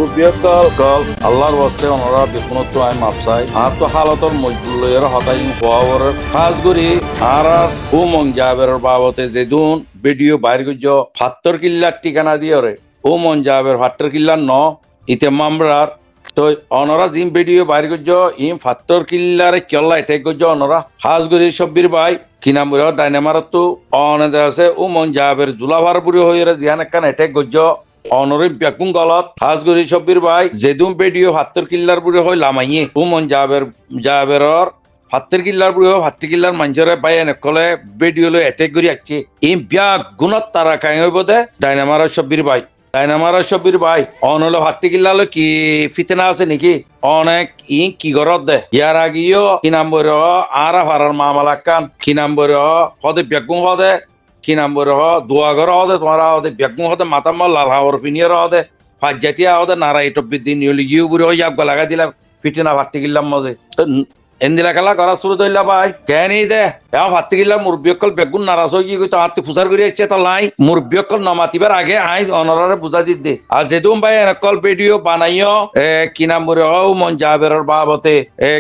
মুরব্বিয়কল call আল্লাহর ওয়াস্তে ওনারা বিপনত I মাপসাই আর তো হালতর মজবুলের হতাই পাওয়ার খাস করি আর ও মং জাবের বাবতে যেদুন ভিডিও বাইর গুজ ৭০ কিল্লার ঠিকানা দিয়ে রে ও মন জাবের ৭০ কিল্লার ন ইতে মামরার তো অনরা জিম ভিডিও বাইর গুজ ইম ৭০ কিল্লার কেল্লা এটাই গুজ অনরা খাস করি সব্বির ভাই কি নাম বলে ডাইনামারত তো অনেদে আছে ও মন জাবের জুলাভার পুরি হইরে জিয়ান একখান এটাই গুজ অনরিপ ব্যাকুং গলত হাজগুড়ি সব্বির ভাই যেদুম ভিডিও ৭০ কিল্লার বুড়ি হয় লামাইয়ে ও মন জাবেরর ৭০ কিল্লার বুড়ি হয় ৭০ কিল্লার মানুষের ভাই এনেকলে ভিডিও লই অ্যাটাক করি আসছে এই ব্যাগ গুণত তারা খাই হইব দে ডাইনামার সব্বির ভাই অনলে ৭০ কিল্লার কি ফিতনা আছে নাকি অনেক কি গরত দে ইয়ার আগিও কি নাম বইর আরা ফারার মামালাকান কি নাম বইর হদে ব্যাকুং হদে কি নাম বলে দুয়াগর হদে তোমার হদে বেগুন হদে মাতাম্মা লাল হাওর ফিনিয়র হদে ফাজ্জাটিয়া হদে নারা ইটব্বির দিন ইউলিগিউ বুড়ি হয়ে যাবগা লাগা দিলাম ফিটিনা ফাটতে গিলাম মজে এন্দিলা খেলা করা শুরু ধরলা ভাই কেন দে ফাটতে গিলাম মুরব্বিয়কল বেগুন নারাজ হয়ে গিয়ে তো আত্মি ফুসার করে আসছে তো লাই মুরব্বিয়কল নমাতিবার আগে আই অনরারে বুঝা দি দে আর যেদুম ভাই এনেকল ভিডিও বানাইও কি নাম বলে ও মন জাবের বাবতে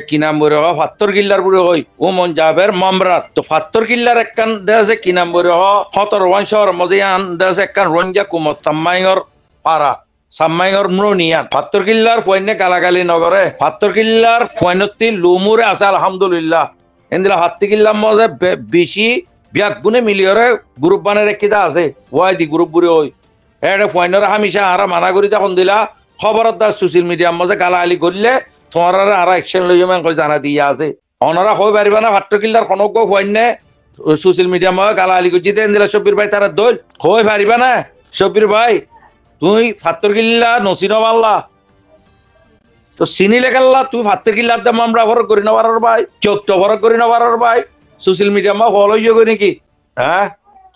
কি নাম বলে ৭০ কিল্লার বুড়ি হই ও মন জাবের মামরাত তো ৭০ কিল্লার একখান দেশে কি নাম বলে ১৭ শহর মজে আন দেশে একখান রঞ্জা কুমত সাম্মাইর পারা সাম্মাইর মরনিয়ান ৭০ কিল্লার ফয়নে গালাগালি নগরে ৭০ কিল্লার ফয়নতি লুমুরে আছে আলহামদুলিল্লাহ এন্দিলা ৭০ কিল্লার মজে বেশি ব্যাগ গুনে মিলিয়রে গ্রুপ বানে রেখিদা আছে ওয়াইদি গ্রুপ বুড়ি হই এটা ফয়নরে হামিশা আরা মানা করি তখন দিলা খবরদার সোশ্যাল মিডিয়ার মধ্যে গালাগালি করলে তোমার আর অ্যাকশন লইয়া কই জানা দিয়া আছে অনরা হই পারিবা না ৭০ কিল্লার খনক ফয়নে সোশ্যাল মিডিয়ার মধ্যে গালাগালি করছি দেন দিলা সব্বির ভাই তারা দল হই পারিবা না সব্বির ভাই তুই ৭০ কিল্লা নসিন পাল্লা তো চিনি লেখাল্লা তুই ৭০ কিল্লার দাম আমরা ভর করি নেওয়ার ভাই চোদ্দ ভর করি নেওয়ার ভাই সোশ্যাল মিডিয়া মা ফলো ইয়ে নাকি হ্যাঁ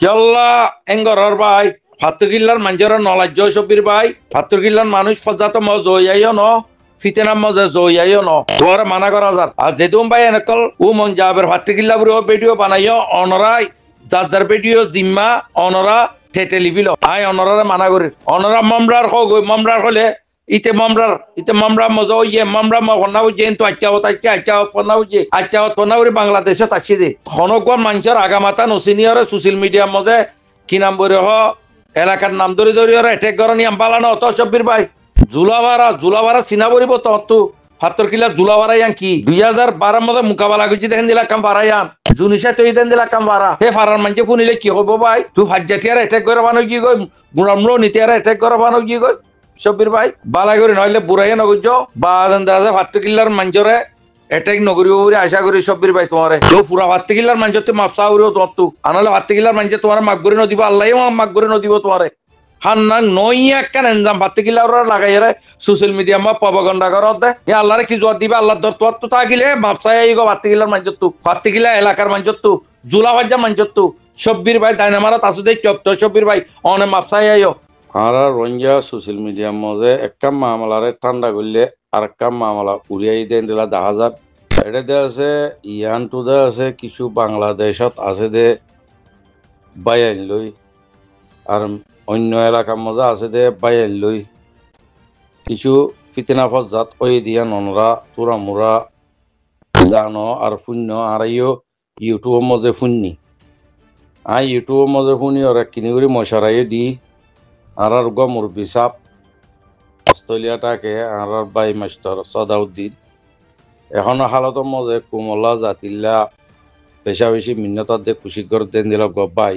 চল্লা এঙ্গর ভাই ৭০ কিল্লার মানুষের নলাজ্য সব্বির ভাই ৭০ কিল্লার মানুষ পর্যাপ্ত মজ হইয়াইও ন ফিতেনার মজা জইয়াইও ন তোরা মানা করা যার আর যেদুম ভাই এনেকল ও মন জাবের ৭০ কিল্লা বুড়ি ভিডিও বানাইও অনরাই যার ভিডিও জিম্মা অনরা টেলিভিল আই অনরারে মানা করি অনরা মামরার হলে ইতে মামরা মজা ইয়ে মামরা ফনা বুঝে তো আচ্ছা ফনা বুঝে আচ্ছা ফনা করি বাংলাদেশে তাকছি দে হনকন মানুষের আগামাতা নচিনিয়রে সোশ্যাল মিডিয়ার মধ্যে কি নাম বলে এলাকার নাম ধরে এটেক করা নিয়ম পালানো অত সব্বির ভাই জুলাভাড়া চিনা পড়িব তত্তু ৭০ কিল্লা জুলাভাড়া ইয়ান কি ২০১২ মধ্যে মোকাবেলা করছি দেখেন দিলা কাম ভাড়া ইয়ান জুনিসা তুই দেন দিলা কাম ভাড়া হে ফারার মানুষে শুনিলে কি হবো ভাই তুই ফাজ্জাটিয়ার এটেক করে বানো কি গই গুড়ামলো নিতিয়ার এটেক করে বানো কি গই সব্বির ভাই বালা করে নইলে বুড়াইয়া নগর্য বা ৭০ কিল্লার মানুষরে এটেক নগরীব বলে আশা করি সব্বির ভাই তোমারে কেউ পুরা ৭০ কিল্লার মানুষের তুই মাপসা করিও তোমার তু আনলে ৭০ কিল্লার মানুষের তোমার মাগ করে নদিব আল্লাহ মাগ করে নদিব তোমারে হান্নাং নইয়া একখান এনজাম ৭০ কিল্লা লাগাই রে সোশ্যাল মিডিয়া মা প্রপাগান্ডা করত দে এ আল্লাহরে কি জোয়ার দিবা আল্লাহ দর তোর তো থাকিলে মাপসাই আইগ ৭০ কিল্লার মানুষের তু ৭০ কিল্লা এলাকার মানুষের তু জুলা বাজ্জা মানুষের তু সব্বির ভাই ডাইনামারত আসু দেই চপ্ত সব্বির ভাই অনে মাপসাই আইও আর রঞ্জা সোশ্যাল মিডিয়ার মধ্যে একটা মামলারে ঠান্ডা করলে আর একটা মামলা উড়িয়াই দেন দিলা ১০,০০০ এটা দে আছে ইয়ান টু দে আছে কিছু বাংলাদেশত আছে দে বাইন লই আর অন্য এলাকার মজা আছে দে বাইন লই কিছু ফিতনা ফজাত ওই দিয়া ননরা তোরা মোরা জানো আর শূন্য আর ইউটিউবের মধ্যে শুননি আই ইউটিউবের মধ্যে শুনি ওরা কিনি করে মশারাইয়ে দি আর মুরব্বী সাপ অস্ট্রেলিয়াটাকে আর বাই মাস্টার সদাউদ্দিন এখনো হালতের মধ্যে কুমলা জাতিল্লা বেশা বেশি মিন্নতার দিয়ে খুশি করে দেন দিল গব্বাই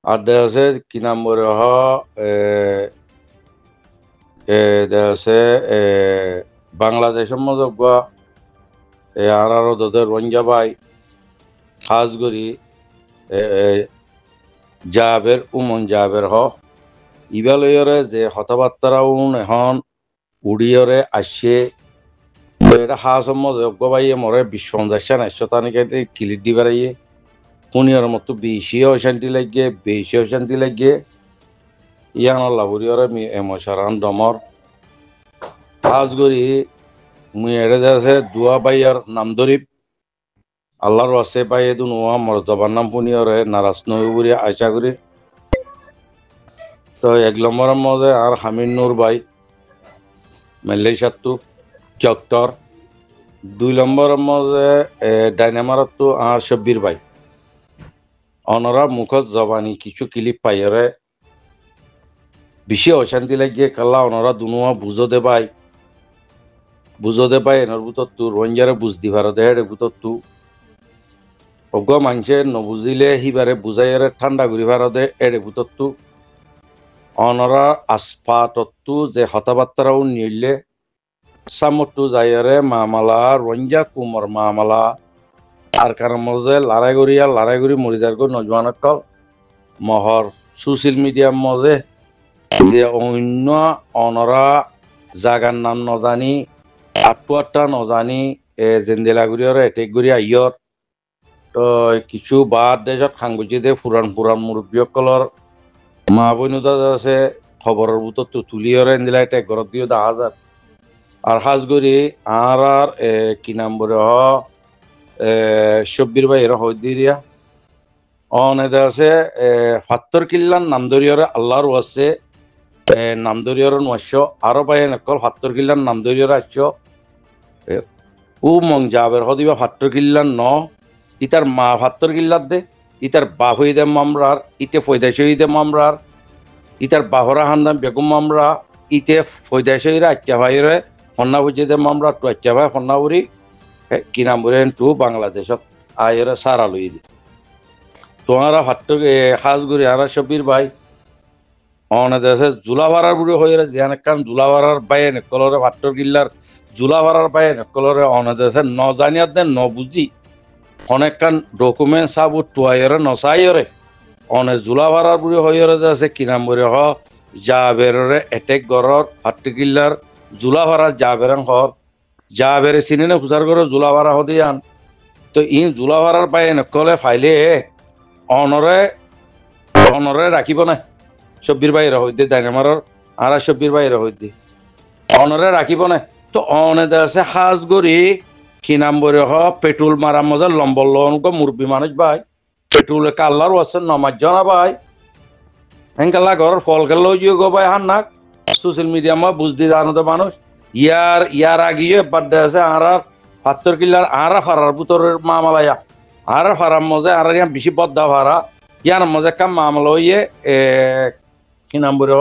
আর আছে কি নাম বলে আছে বাংলাদেশের মধ্যে আর তোদের রঞ্জা ভাই খাস করি জাবের উমন জাবের ইবালয়রে যে হতবার্তারা এখন উড়িয়রে আসছে এটা হাসম মজে মরে বিশ্বন্দা নাইশতানিকে কিলিট দিবারাইয়ে শুনিয়র মতো বেশি অশান্তি লাগিয়ে ইয়ান লাভুরিয়রে এমসারান ডমর খাস করি মুই এটা আছে দুয়া বাইয়ার নাম ধরিব আল্লাহর ওয়াসে পাই এদু নোয়া মর্যাদার নাম শুনিয়রে নারাজ নবী আশা করি তো ১ নম্বরের মধ্যে আর হামিদ নূর ভাই মালয়েশিয়াতো চক্টর 2 নম্বরের মধ্যে ডাইনামারতো আর শব্বির ভাই অনরা মুখত জবানি কিছু ক্লিপ পাইরে বেশি অশান্তি লাগিয়ে কাল্লা অনরা দুনুয়া বুঝো দে পাই এনার ভিতর তু রঞ্জারে বুঝ দিবার দেহের ভিতর তু অজ্ঞ মানুষে নবুঝিলে সিবারে বুঝাইয়ারে ঠান্ডা করি ভারতে এড়ে ভিতর তু অনরা আসপাতত্তু যে হতাবার্তারাও নিলে সামট্টু যাইয়ারে মামালা রঞ্জা কুমর মামালা আর কারণ মধ্যে লড়াই করি মরি যার নজওয়ান কল মহর সোশ্যাল মিডিয়ার মধ্যে যে অন্য অনরা জাগার নাম নজানি আটটা নজানি জেন্দেলাগুড়িয়র এটেক গুড়ি আইয়র তো কিছু বাদ দেশত সাংগুচি দে পুরান মুরব্বীসকলৰ মা বইনুদা আছে খবরের ভিতর তো তুলিয়র এন্দিলা এটেক ঘরত দিও 10,000 আর হাজগরি আর কি নাম বলে শব্বির ভাই এরা হই দিয়া অনেদা আছে ৭০ কিল্লার নামদরিয়রে আল্লাহর ওয়াসে নামদরিয়র নশ আরো পাই নকল ৭০ কিল্লার নামদরিয়র আসছো ও মং যাবের হদিবা ৭০ কিল্লার ন ইতার মা ৭০ কিল্লার দে ইতার বাপ হই দে মামরার ইতে ফয়দাইশ হই দে মামরার ইতার বাহরা হান্দাম বেগম মামরা ইতে ফয়দাইশ হইরা আচ্চা ভাইরে হন্না বুঝে দে মামরা টু আচ্চা ভাই হন্না বুড়ি কি নাম বলে টু বাংলাদেশত আয়ের সারা লই দি তোমারা হাজগুড়ি আর শব্বির ভাই অনেদেশে জুলাভাড়ার বুড়ি হয়ে যেন জুলাভাড়ার বাইয়ে নেকলরে ৭০ কিল্লার জুলাভাড়ার বাইয়ে নেকলরে অনেদেশে ন জানিয়ার দেন ন বুঝি অনেকখান ডকুমেন্ট সাবু টুয়াইরে নসাইরে অনেক জুলাভাড়ার বুড়ি হয়ে আছে কি নাম বলে জাবেরে এটেক গড়র ৭০ কিল্লার জুলাভাড়া জাবেরাং হর জাবেরে চিনি না খুচার করে জুলাভাড়া হদিয়ান তো জুলাভাড়ার বাইয়ে নকলে ফাইলে অনরে রাখিব না শব্বির বাইরে হইতে ডাইনামারর আর শব্বির বাইরে হইতে অনরে রাখিব না তো অনেদে আছে হাজ গড়ি কি নাম বলে পেট্রোল মারার মজা লম্বল মুরব্বী মানুষ ভাই পেট্রোল কাল্লারও আছে নমাজ জনা ভাই হেঙ্কাল্লা ঘরের ফল খেললেও জিও গো ভাই হান নাক সোশ্যাল মিডিয়া মা বুঝতে জানো তো মানুষ ইয়ার আগিয়ে বার্থডে আছে আর ৭০ কিল্লার আর ফারার ভিতরের মামালাইয়া আর ফারার মজা আর বেশি বদ্ধা ফারা ইয়ার মজা কাম মামলা হইয়ে কি নাম বলে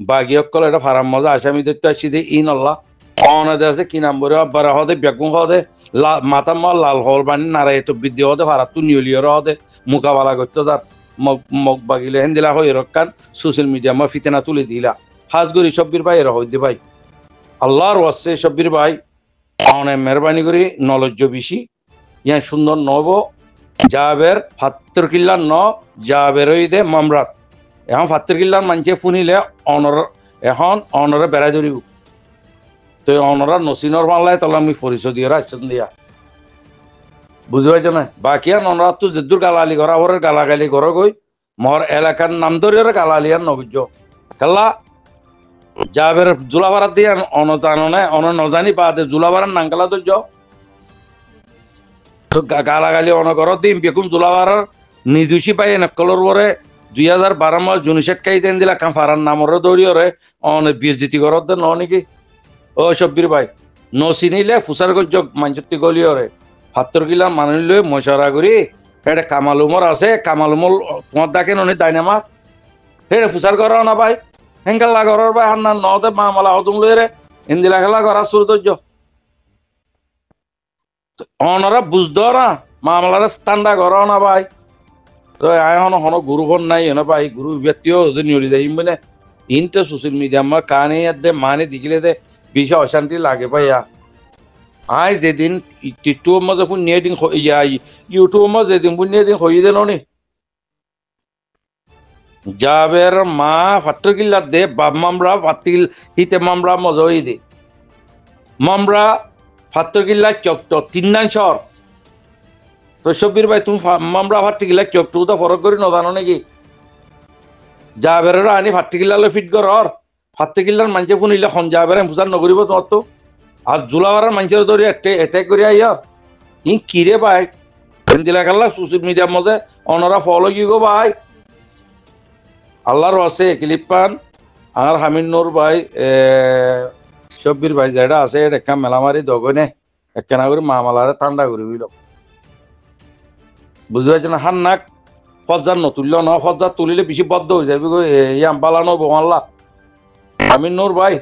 বাগিয়কল এটা ফারার মজা আসামি দেখতে আসছি দে ইন আল্লাহ অনাদে আছে কি নাম বলে বারা হদে বেগুন হদে মাথা মা লাল হল বানি নারায় তো বৃদ্ধি হদে ফারা তু নিয়লিয়র হদে মোকাবেলা করতে তার মগ বাগিলে হেন্দিলা হয়ে রক্ষান সোশ্যাল মিডিয়া মা ফিতেনা তুলে দিলা হাজগরি শব্বির ভাই এরা হইতে ভাই আল্লাহর ওয়াসে শব্বির ভাই অনেক মেহরবানি করি নলজ্জ বেশি ইয়া সুন্দর নব জাবের ৭০ কিল্লার ন জাবের ওই দে মামরাত এখন ৭০ কিল্লার মানুষে শুনিলে এখন অনরে বেড়াই ধরিব তো অনরা নসিনর মাল্লায় তাহলে আমি পরিচয় দিয়ে আসছেন দিয়া বুঝতে পারছো না বাকি আর অনরা তো যেদুর গালালি করা ওর গালাগালি করো গই মর এলাকার নাম ধরে গালালি আর নবুজ কাল্লা জাবের জুলাভাড়া দিয়ে অনতাননে অন নজানি পাতে জুলাভাড়ার নাঙ্গালা ধৈর্য তো গালাগালি অনগর দিম বেকুম জুলাভাড়ার নিদুষি পাই নকলর পরে 2012 মাস জুনিশেট কাই দেন দিলা কাম ফারার নামরে দৌড়িয়রে অন বিরজিতি করত ন নাকি ও শব্বির ভাই নচিনিলে ফুসার গজ্জ মাঞ্চত্তি গলিয়রে ৭০ কিলা মানিলে মশারা করি এটা কামালুমর আছে কামালুমর তোমার দাকে ননি দাইনামার হেরে ফুসার কর না ভাই হেঙ্গাল্লা ঘরের ভাই হান্না নদে মামালা হতুম লইরে ইন্দিলা খেলা করা শুরু ধৈর্য অনরা বুঝদ না মামলার ঠান্ডা কর না ভাই তো এখন হন গুরুখন নাই এনে ভাই গুরু ব্যক্তিও নিয়ে যাই মানে ইনতে সোশ্যাল মিডিয়া আমার কানে দে মানে দেখিলে দে বেশি অশান্তি লাগে ভাইয়া আই যেদিন টিকটকের মাঝে পুণ্যে দিন ইউটিউবের মাঝে যেদিন পুণ্যে দিন হয়ে দিল নি জাবের মা ৭০ কিল্লার দে বাপ মামরা ফাতিল হিতে মামরা মজা হয়ে দে মামরা ৭০ কিল্লার চকট ৩ নান শহর তো শব্বির ভাই তুমি মামরা ৭০ কিল্লার চকটু তো ফরক করি নজানো নাকি জাবের আনি ৭০ কিল্লালে ফিট কর ৭০ কিল্লার মানুষে শুনিলে খন জাবের বুঝার নকরিব তোমার তো আর জুলাভাড়ার মানুষের ধরে এটাক করি আইয়া কিরে ভাই দিলা খেলা সোশ্যাল মিডিয়ার মধ্যে অনরা ফলো কি গো ভাই আল্লাহর আছে ক্লিপ পান আর হামিদ নূর ভাই সব্বির ভাই যেটা আছে এটা একটা মেলামারি দগনে একখানা করে মামালারে ঠান্ডা করে দিল বুঝতে পারছেন হান নাক ফজ্জার নতুল্য ন ফজ্জার তুলিলে বেশি বদ্ধ হয়ে যাবে ইয়াম বালানো বোমাল্লা আমি নূর ভাই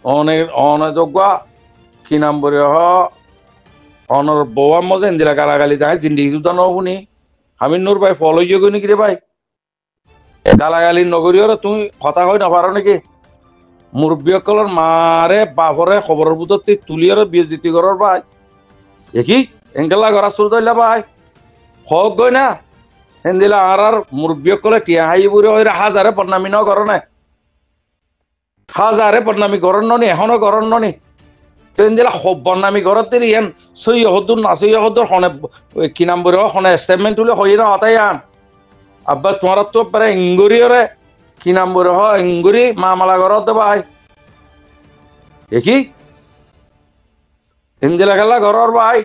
অনেক অনযোগ্য কি নাম বলে অনর বৌয়ার মজা ইন্দিরা গালাগালি যায় জিন্দিগি দুটা ন শুনি আমি নূর ভাই ফল হয়ে গই নাকি রে ভাই গালাগালি নগরীয় তুমি কথা কই নাপারো নাকি মুরব্বীসকলৰ মাৰে বাপৰে খবৰৰ বুটত তুলি আৰু বিজতি করার ভাই দেখি এঙ্গেলা গড়া চুর দইলা ভাই হক গই না হেন্দিলা আর মুরব্বীসকলে টিয়া হাই বুড়ি হয়ে হাজারে বদনামি ন করো না হাজারে বদনামি করেন নি এখনো করেন নি হেন্দিলা বদনামি করার তেরি এন সই হদুর না সই হদুর হনে কি নাম বলে হনে স্টেটমেন্ট তুলে হই না হতাই আন আব্বা তোমার তো পারে ইঙ্গুরি রে কি নাম বলে হ ইঙ্গুরি মামলা করত ভাই দেখি হিন্দিলা খেলা ঘরের ভাই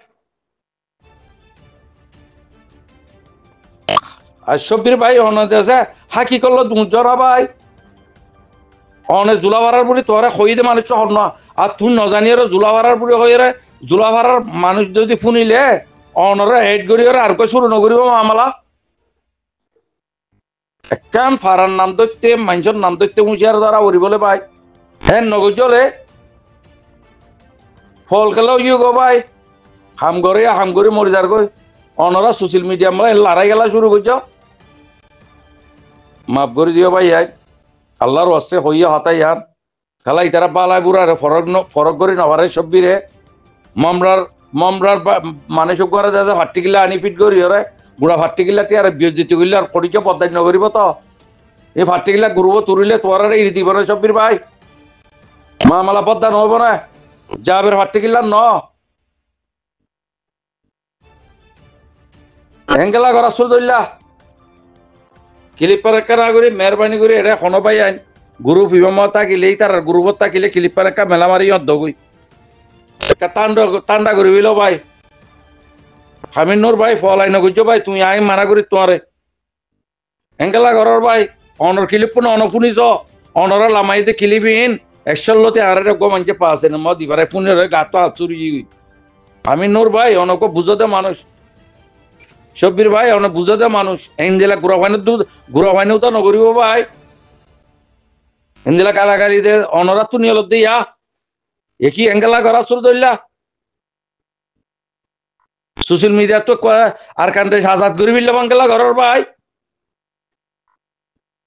আর সব্বির ভাই অনেক আছে হাকি করলো দুজরা ভাই অনেক জুলা ভাড়ার বুড়ি তোরা খইদে মানুষ হর না আর তুই নজানি জুলা ভাড়ার বুড়ি হয়ে রে জুলা ভাড়ার মানুষ যদি শুনিলে অনরে হেড করি আর কই শুরু নকরিব মামলা একখান ফারার নাম ধরতে মানুষের নাম ধরতে মুছিয়ার দ্বারা উড়ি বলে ভাই হ্যাঁ নগর চলে ফল খেলাও ইয়ে গো ভাই হাম করে মরি যার গই অনরা সোশ্যাল মিডিয়া মানে লড়াই গেলা শুরু করছ মাফ করে দিও ভাই আই আল্লাহর ওয়াস্তে হইয়া হতাই আর খেলাই তারা বালাই বুড়ারে ফরক করে নভারে সব্বিরে মামরার মানুষ করে যা ভাট্টি গিলা আনি ফিট করি ওরে বুড়া ভাট্টি গিলা টিয়ারে বিয়োজিত করলে আর পরিচয় পদ্মায় নগরিব তো এই ভাট্টি গিলা গুরুব তুরিলে তোর এই দিব না সব্বির ভাই মামালা পদ্মা নহব না যাবের ভাট্টি গিলা ন হেঙ্গেলা করা শুরু ধরলা ক্লিপার একটা না করি মেহরবানি করে এটা কোনো পাই আইন গুরু ফিবমত থাকিলেই তার গুরুবত থাকিলে ক্লিপার একটা মেলা মারি অর্ধ একটা টান্ডা করি বিল ভাই হামিনুর ভাই ফল আইন গুজ ভাই তুমি আই মানা করি তোমারে হেঙ্গেলা ঘরের ভাই অনর ক্লিপ না অনফুনিছ অনরা লামাইতে ক্লিপিন একশলতে আর মানছে পাশে না দিবারে ফুনের গাত আচুরি হামিনুর ভাই অনক বুঝতে মানুষ সব্বির ভাই অনেক বুঝাতে মানুষ ইন্দিলা গুড়া ফাইনেও তো নগরিব ভাই ইন্দিলা কালাকালি দে অনরা তো নিয়ল দিয়া একই এঙ্গেলা করা শুরু ধরলা সোশ্যাল মিডিয়া তো আর কান্টে আজাদ করি বিল্লা বাঙ্গেলা ঘরের ভাই